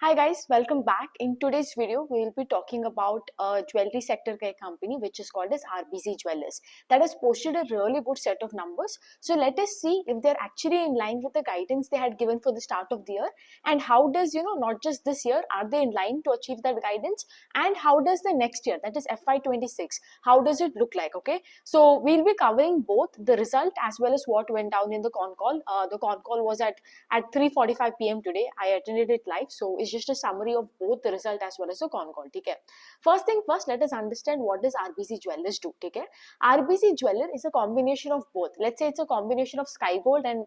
Hi guys, welcome back. In today's video, we will be talking about a jewelry sector ka company which is called as RBZ Jewellers. That has posted a really good set of numbers. So let us see if they're actually in line with the guidance they had given for the start of the year, and how does, not just this year, are they in line to achieve that guidance, and how does the next year, that is FY26, how does it look like? Okay, so we'll be covering both the result as well as what went down in the con call. The con call was at 3:45 p.m. today. I attended it live, so it's just a summary of both the result as well as the con call. Okay. First thing first, let us understand what does RBZ Jewellers do. Okay. RBZ Jeweller is a combination of both. Let's say it's a combination of Sky Gold and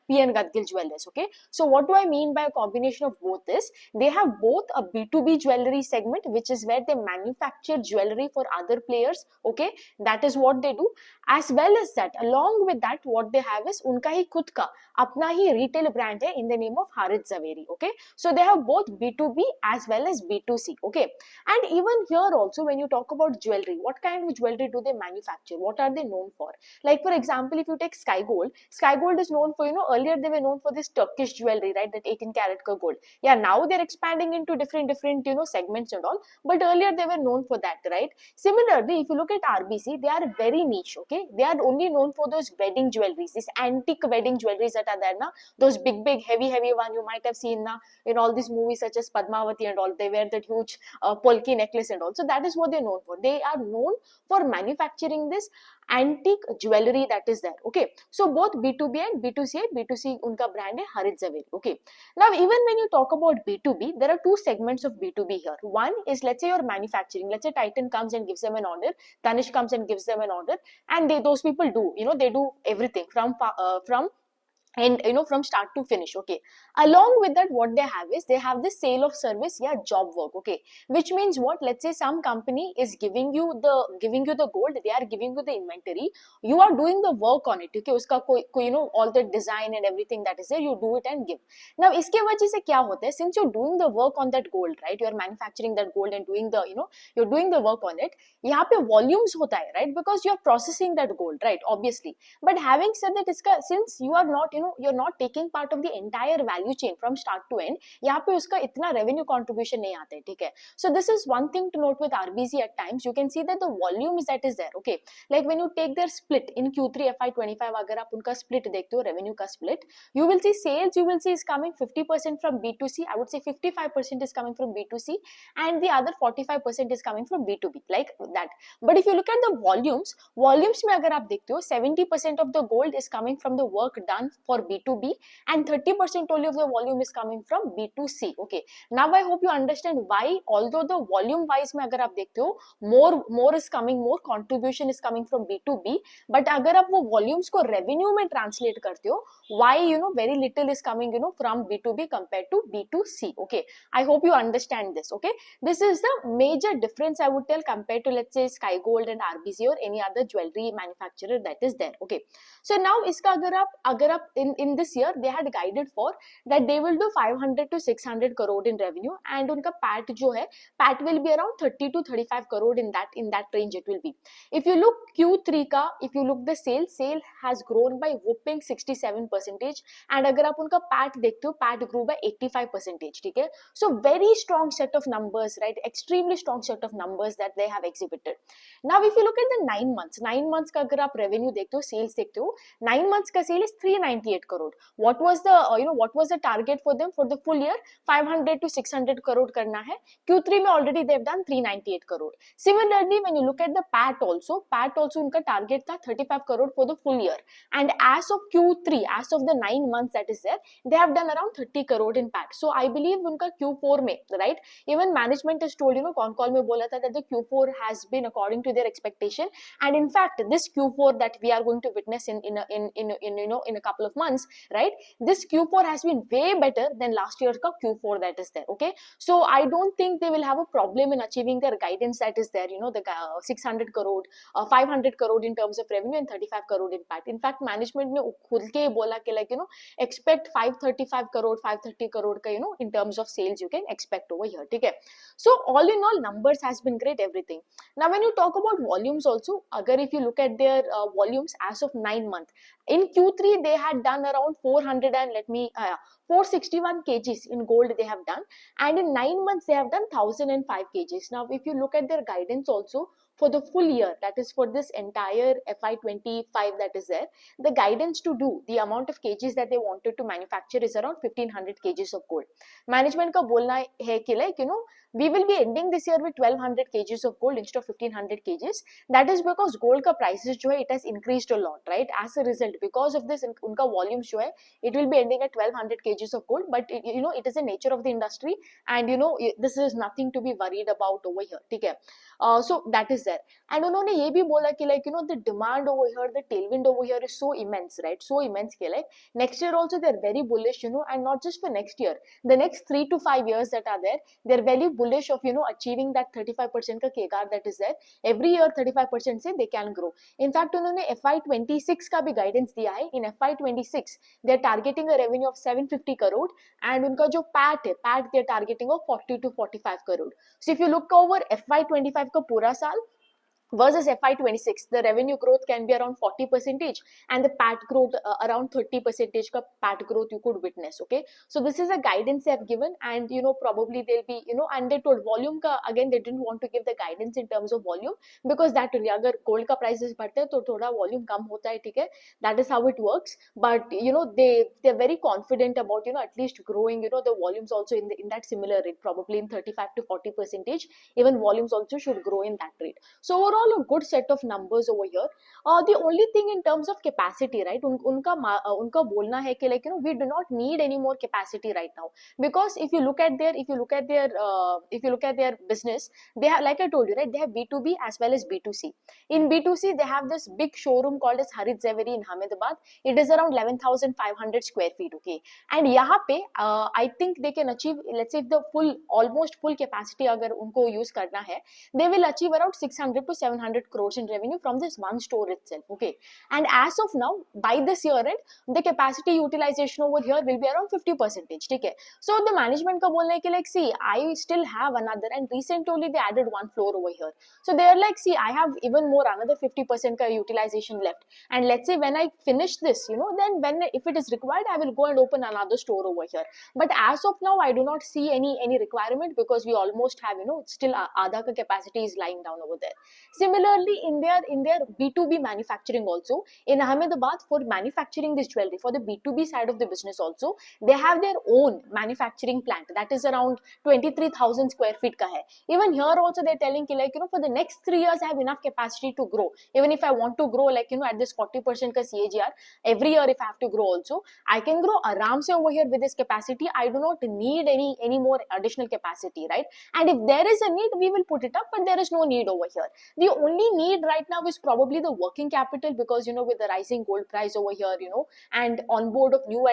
P.N. Gadgil Jewellers. Okay. So what do I mean by a combination of both is they have both a B2B jewelry segment, which is where they manufacture jewelry for other players. Okay. That is what they do. As well as that, along with that, what they have is उनका ही खुद का अपना ही retail brand है in the name of Harith Zaveri. Okay, so they have both B2B as well as B2C. Okay, and even here also, when you talk about jewelry, what kind of jewelry do they manufacture? What are they known for? Like for example, if you take Sky Gold is known for, earlier they were known for this Turkish jewelry, right? That 18 karat ka gold. Yeah, now they're expanding into different segments and all, but earlier they were known for that, right? Similarly, if you look at RBC, they are very niche. Okay, they are only known for those wedding jewelries, these antique wedding jewelries that are there now. Those big heavy one you might have seen now in all these movies such as Padmavati and all. They wear that huge polki necklace and all. So that is what they're known for. They are known for manufacturing this antique jewelry that is there. Okay, so both B2B and B2C, B2C unka brand hai Harith Zaveri. Okay, now even when you talk about B2B, there are two segments of B2B here. One is, let's say you're manufacturing. Let's say Titan comes and gives them an order, Tanish comes and gives them an order, and those people do, they do everything from and from start to finish. Okay, along with that, what they have is they have this sale of service, yeah, job work. Okay, which means what? Let's say some company is giving you the gold, they are giving you the inventory, you are doing the work on it. Okay, uska koi all the design and everything that is there, you do it and give. Now iske wajah se kya hota hai, since you're doing the work on that gold, right, you're manufacturing that gold and doing the you're doing the work on it, yahan pe volumes hota hai, right, because you're processing that gold, right, obviously. But having said that, since you are not you're not taking part of the entire value chain from start to end, यहाँ पे उसका इतना revenue contribution नहीं आता है, ठीक है? So this is one thing to note with RBZ. At times you can see that the volume is that is there. Okay, like when you take their split in Q3FY25, अगर आप उनका split देखते हो, revenue का split, you will see sales, you will see is coming 50% from B2C. I would say 55% is coming from B2C, and the other 45% is coming from B2B, like that. But if you look at the volumes में अगर आप देखते हो, 70% of the gold is coming from the work done for B2B, and 30% only of the volume is coming from B2C. Okay, now I hope you understand why, although the volume wise में अगर आप देखते हो, more is coming, more contribution is coming from B2B, but अगर आप वो volumes को revenue में translate करते हो, why very little is coming from B2B compared to B2C. Okay, I hope you understand this. Okay, this is the major difference I would tell compared to, let's say, Sky Gold and RBZ or any other jewelry manufacturer that is there. Okay, so now iska agar aap in this year they had guided for that they will do 500 to 600 crore in revenue, and unka PAT jo hai, PAT will be around 30 to 35 crore, in that range it will be. If you look Q3 ka, if you look the sale has grown by whopping 67%, and agar aap unka PAT dekhte ho, PAT grew by 85%. ठीक है, so very strong set of numbers, right? Extremely strong set of numbers that they have exhibited. Now if you look at the 9 months का अगर आप revenue देखते हो, sales देखते हो, 9 months का sale is 398 crore. What was the what was the target for them for the full year? 500 to 600 crore करना है. Q3 में already they've done 398 crore. Similarly, when you look at the PAT also उनका target था 35 crore for the full year, and as of Q3, as of the 9 months that is there, they have done around 30 crore in PAT. So I believe उनका Q4 में, right, even management has told, con call में बोला था that the Q4 has been according to their expectation, and in fact this Q4 that we are going to witness in a couple of months, right, this Q4 has been way better than last year's Q4 that is there. Okay, so I don't think they will have a problem in achieving their guidance that is there, the 600 crore 500 crore in terms of revenue and 35 crore in PAT. In fact, management ने खुल के बोला कि like expect 535 crore 530 crore का in terms of sales you can expect over here. ठीक है, so all in all numbers has been great, everything. Now when you talk about volumes also, agar if you look at their volumes as of 9 months, In Q3, they had done around 400 and 461 kgs in gold they have done, and in 9 months they have done 1005 kgs. Now, if you look at their guidance also for the full year, that is for this entire FY25 that is there, the guidance to do the amount of kgs that they wanted to manufacture is around 1500 kgs of gold. Management का बोलना है कि like we will be ending this year with 1200 kgs of gold instead of 1500 kgs. That is because gold का prices जो है it has increased a lot, right? As a result, because of this, उनका volume जो है it will be ending at 1200 kgs of gold. But it is the nature of the industry, and this is nothing to be worried about over here, ठीक है? So that is there. And उन्होंने ये भी बोला कि like the demand over here, the tailwind over here is so immense, right? So immense कि like next year also they're very bullish, and not just for next year, the next 3 to 5 years that are there, they're very bullish of achieving that 35% का CAGR that is there. Every year 35% से they can grow. In fact, उन्होंने FY26 का भी guidance दिया है. In FY26 they're targeting a revenue of 750 crore, and उनका जो PAT है, PAT they're targeting of 40 to 45 crore. So if you look over FY25 का पूरा साल versus FY26, the revenue growth can be around 40% and the PAT growth around 30% ka PAT growth you could witness. Okay, so this is a guidance they have given, and probably they'll be and they told volume ka, again they didn't want to give the guidance in terms of volume, because that agar gold ka prices बढ़ते हैं तो थोड़ा volume कम होता है, ठीक है? That is how it works. But they're very confident about at least growing the volumes also in that similar rate, probably in 35 to 40%. Even volumes also should grow in that rate. So overall a good set of numbers over here. The only thing in terms of capacity, right? उनका बोलना है कि like we do not need any more capacity right now, because if you look at their business, they have, like I told you, right, they have B2B as well as B2C. In B2C they have this big showroom called as Harit Zaveri in Ahmedabad. It is around 11,500 square feet. Okay, and यहाँ पे I think they can achieve, let's say the almost full capacity अगर उनको use करना है, they will achieve around 600 to 700 crores in revenue from this one store itself. Okay, and as of now, by this year end, the capacity utilization over here will be around 50%. Okay, so the management का बोलना है कि like, see, I still have another, and recently only they added one floor over here. So they are like, see, I have even more, another 50% ka utilization left, and let's say when I finish this, then if it is required, I will go and open another store over here. But as of now, I do not see any requirement, because we almost have still आधा का capacity is lying down over there. Similarly, in their B2B manufacturing also, in Ahmedabad, for manufacturing this jewelry, for the B2B side of the business also, they have their own manufacturing plant that is around 23,000 square feet ka hai. Even here also they're telling like for the next 3 years I have enough capacity to grow. Even if I want to grow like at this 40% ka CAGR every year, if I have to grow also, I can grow aram se over here with this capacity. I do not need any more additional capacity, right? And if there is a need, we will put it up, but there is no need over here. The only need right now is probably the working capital, because with the rising gold price over here, and on board of new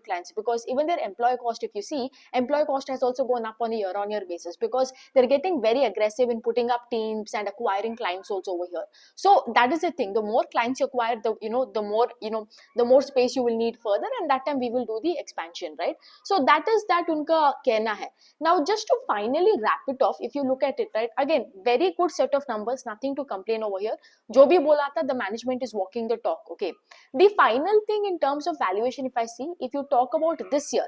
clients, because even their employee cost, if you see, employee cost has also gone up on a year-on-year basis, because they're getting very aggressive in putting up teams and acquiring clients also over here. So that is the thing. The more clients you acquire, the more space you will need further, and that time we will do the expansion, right? So that is that unka कहना है. Now, just to finally wrap it off, if you look at it, right, again, very good set of numbers, nothing to complain over here. जो भी बोला था, the management is walking the talk. Okay, the final thing in terms of valuation, if I see, if you talk about this year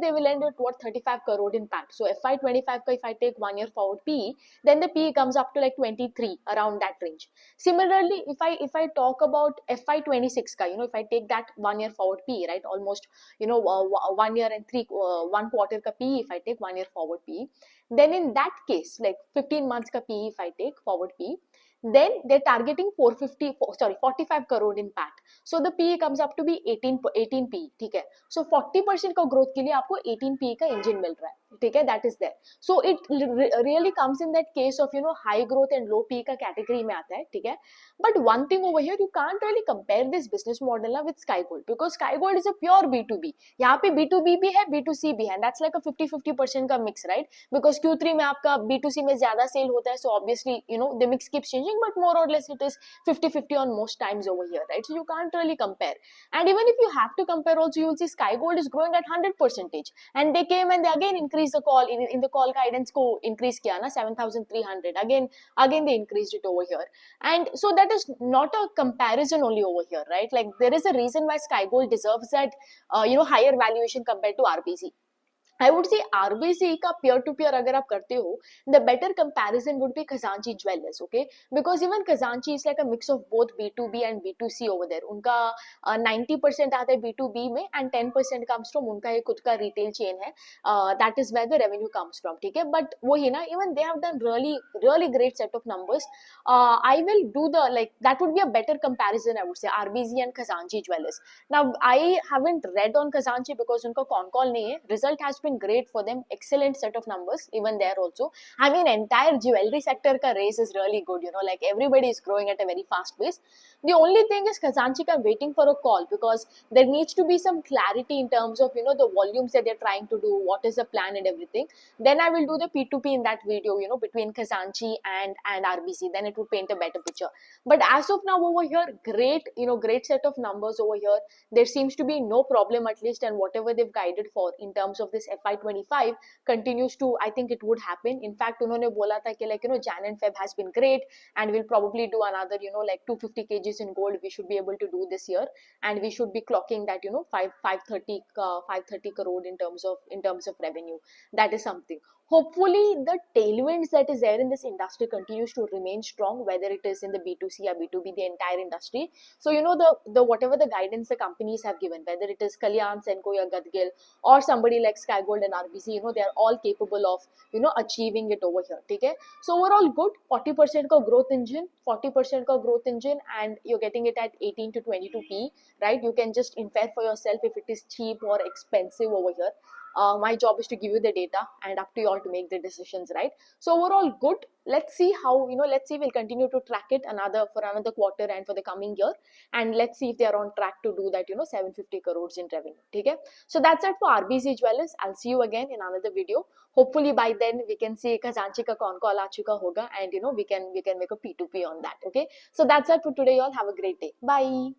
they will end at what, 35 crore in PAT. So FY25 if I take 1 year forward PE, then the PE comes up to like 23, around that range. Similarly, if I talk about FY26 if I take that 1 year forward PE, right, almost 1 year and 1 quarter ka PE, if I take 1 year forward PE, then in that case, like 15 months ka PE, if I take forward PE, then they're targeting 45 crore in PAT. So the PE comes up to be 18 PE, ठीक है? So 40% का growth के लिए आपको 18 PE का engine मिल रहा है, ठीक है? That is there. So it really comes in that case of high growth and low PE का category में आता है, ठीक है? But one thing over here, you can't really compare this business model with Sky Gold, because Sky Gold is a pure B2B. यहाँ पे B2B भी है, B2C भी है, and that's like a 50-50% का mix, right? Because Q3 में आपका B2C में ज़्यादा sale होता है, so obviously the mix keeps changing, but more or less it is 50-50 on most times over here, right? So you can't really compare. And even if you have to compare also, you'll see Sky Gold is growing at 100%, and they came and they again increased increase the call in the call guidance को increase किया ना 7,300, again they increased it over here. And so that is not a comparison only over here, right? Like there is a reason why Sky Gold deserves that higher valuation compared to RBZ. I would say RBC का peer to peer अगर आप करते हो, the better comparison would be Khazanchi Jewellers, okay? Because even Khazanchi is like a mix of both B2B and B2C over there. उनका 90% आता है B2B में and 10% comes from उनका एक खुद का retail chain है. That is where the revenue comes from, ठीक है? But वही ना, even they have done really great set of numbers. I will do that would be a better comparison, I would say, RBZ and Khazanchi Jewellers. Now I haven't read on Khazanchi because उनका con call नहीं है. Result has been great for them, excellent set of numbers even there also. I mean, entire jewelry sector ka race is really good, like everybody is growing at a very fast pace. The only thing is Khazanchi I'm waiting for a call because there needs to be some clarity in terms of the volumes that they're trying to do, what is the plan and everything. Then I will do the P2P in that video, between Khazanchi and RBC. Then it would paint a better picture. But as of now over here, great set of numbers over here. There seems to be no problem, at least, and whatever they've guided for in terms of this FY25 continues to, I think it would happen. In fact, उन्होंने बोला था कि Jan and Feb has been great and we'll probably do another 250 kgs in gold we should be able to do this year, and we should be clocking that 530 crore in terms of revenue. That is something. Hopefully the tailwinds that is there in this industry continues to remain strong, whether it is in the B2C or B2B, the entire industry. So the whatever the guidance the companies have given, whether it is Kalyan, Senco or Gadgil or somebody like Sky Gold and RBC, they are all capable of achieving it over here. Okay? So overall good, 40% ka growth engine, 40% ka growth engine, and you're getting it at 18 to 22 P, right? You can just infer for yourself if it is cheap or expensive over here. My job is to give you the data and up to you all to make the decisions, right? So overall good. Let's see how, we'll continue to track it for another quarter and for the coming year, and let's see if they are on track to do that 750 crores in revenue. Okay? So that's it for RBZ Jewellers. I'll see you again in another video. Hopefully by then we can see Khazanchi ka con call aa chuka hoga, and we can make a P2P on that. Okay? So that's it for today, y'all. Have a great day. Bye.